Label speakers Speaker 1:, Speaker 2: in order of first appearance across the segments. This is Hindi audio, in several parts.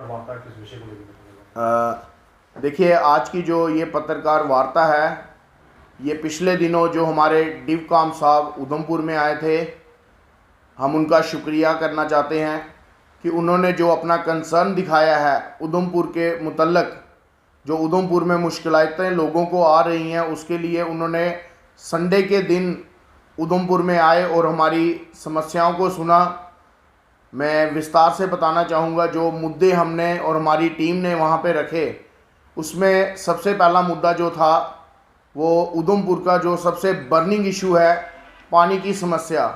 Speaker 1: वार्ता किस विषय को लेकर?
Speaker 2: देखिए, आज की जो ये पत्रकार वार्ता है, ये पिछले दिनों जो हमारे डिवकाम साहब उधमपुर में आए थे, हम उनका शुक्रिया करना चाहते हैं कि उन्होंने जो अपना कंसर्न दिखाया है उधमपुर के मुतल्लक, जो उधमपुर में मुश्किलातें लोगों को आ रही हैं, उसके लिए उन्होंने संडे के दिन उधमपुर में आए और हमारी समस्याओं को सुना। मैं विस्तार से बताना चाहूँगा जो मुद्दे हमने और हमारी टीम ने वहाँ पे रखे। उसमें सबसे पहला मुद्दा जो था वो उधमपुर का जो सबसे बर्निंग इशू है, पानी की समस्या।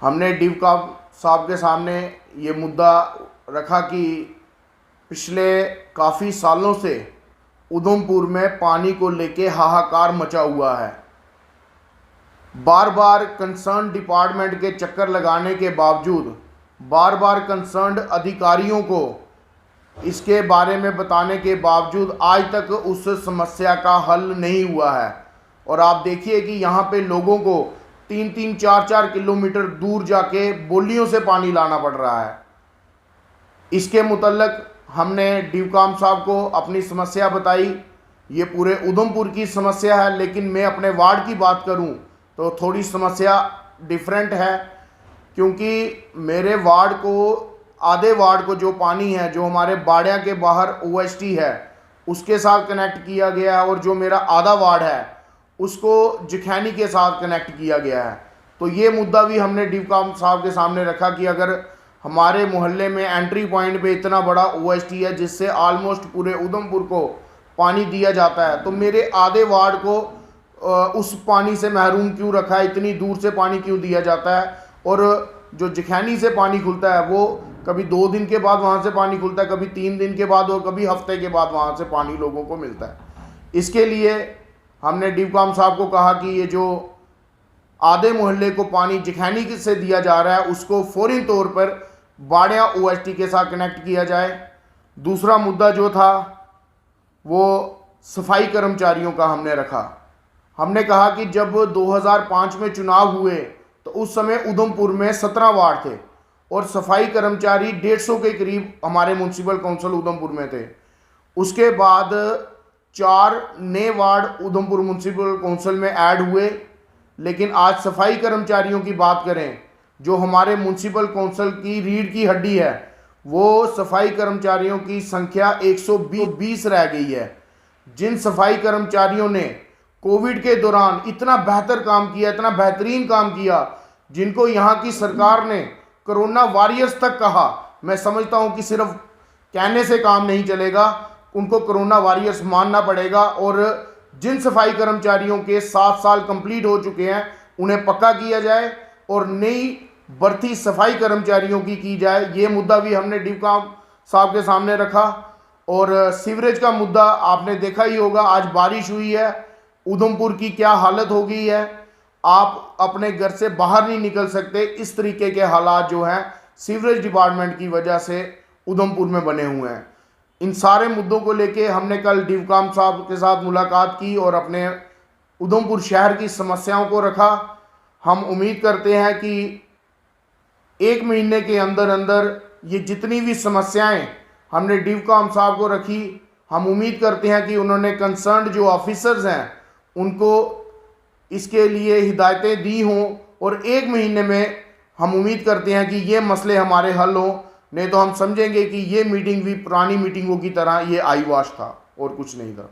Speaker 2: हमने डिवकाम साहब के सामने ये मुद्दा रखा कि पिछले काफ़ी सालों से उधमपुर में पानी को लेके हाहाकार मचा हुआ है। बार बार कंसर्न डिपार्टमेंट के चक्कर लगाने के बावजूद, बार बार कंसर्न अधिकारियों को इसके बारे में बताने के बावजूद आज तक उस समस्या का हल नहीं हुआ है। और आप देखिए कि यहाँ पे लोगों को 3-3, 4-4 किलोमीटर दूर जाके बोलियों से पानी लाना पड़ रहा है। इसके मुतल्लक हमने डिवकाम साहब को अपनी समस्या बताई। ये पूरे उधमपुर की समस्या है, लेकिन मैं अपने वार्ड की बात करूं तो थोड़ी समस्या डिफरेंट है, क्योंकि मेरे वार्ड को, आधे वार्ड को जो पानी है, जो हमारे बाड़िया के बाहर ओएसटी है, उसके साथ कनेक्ट किया गया है, और जो मेरा आधा वार्ड है उसको जखैनी के साथ कनेक्ट किया गया है। तो ये मुद्दा भी हमने डिवकाम साहब के सामने रखा कि अगर हमारे मोहल्ले में एंट्री पॉइंट पे इतना बड़ा ओएसटी है जिससे आलमोस्ट पूरे उधमपुर को पानी दिया जाता है, तो मेरे आधे वार्ड को उस पानी से महरूम क्यों रखा है, इतनी दूर से पानी क्यों दिया जाता है। और जो जखैनी से पानी खुलता है वो कभी 2 दिन के बाद वहाँ से पानी खुलता है, कभी 3 दिन के बाद, और कभी हफ्ते के बाद वहाँ से पानी लोगों को मिलता है। इसके लिए हमने डिवकाम साहब को कहा कि ये जो आधे मोहल्ले को पानी जखैनी से दिया जा रहा है उसको फौरी तौर पर बाड़िया ओएसटी के साथ कनेक्ट किया जाए। दूसरा मुद्दा जो था वो सफाई कर्मचारियों का हमने रखा। हमने कहा कि जब 2005 में चुनाव हुए तो उस समय उधमपुर में 17 वार्ड थे और सफाई कर्मचारी 150 के करीब हमारे म्यूनसिपल काउंसिल उधमपुर में थे। उसके बाद 4 नए वार्ड उधमपुर म्यूनसिपल काउंसिल में ऐड हुए। लेकिन आज सफाई कर्मचारियों की बात करें, जो हमारे म्यूनसिपल काउंसिल की रीढ़ की हड्डी है, वो सफाई कर्मचारियों की संख्या 120 रह गई है। जिन सफाई कर्मचारियों ने कोविड के दौरान इतना बेहतर काम किया, इतना बेहतरीन काम किया, जिनको यहाँ की सरकार ने कोरोना वॉरियर्स तक कहा, मैं समझता हूँ कि सिर्फ कहने से काम नहीं चलेगा, उनको कोरोना वॉरियर्स मानना पड़ेगा। और जिन सफाई कर्मचारियों के 7 साल कंप्लीट हो चुके हैं उन्हें पक्का किया जाए और नई भर्ती सफाई कर्मचारियों की जाए। ये मुद्दा भी हमने डिवकाम साहब के सामने रखा। और सीवरेज का मुद्दा आपने देखा ही होगा, आज बारिश हुई है, उधमपुर की क्या हालत हो गई है, आप अपने घर से बाहर नहीं निकल सकते। इस तरीके के हालात जो हैं सीवरेज डिपार्टमेंट की वजह से उधमपुर में बने हुए हैं। इन सारे मुद्दों को लेके हमने कल डिवकाम साहब के साथ मुलाकात की और अपने उधमपुर शहर की समस्याओं को रखा। हम उम्मीद करते हैं कि 1 महीने के अंदर अंदर ये जितनी भी समस्याएं हमने डिवकाम साहब को रखी, हम उम्मीद करते हैं कि उन्होंने कंसर्न्ड जो ऑफिसर्स हैं उनको इसके लिए हिदायतें दी हों और 1 महीने में हम उम्मीद करते हैं कि ये मसले हमारे हल हों। नहीं तो हम समझेंगे कि ये मीटिंग भी पुरानी मीटिंगों की तरह ये आई वॉश था और कुछ नहीं था।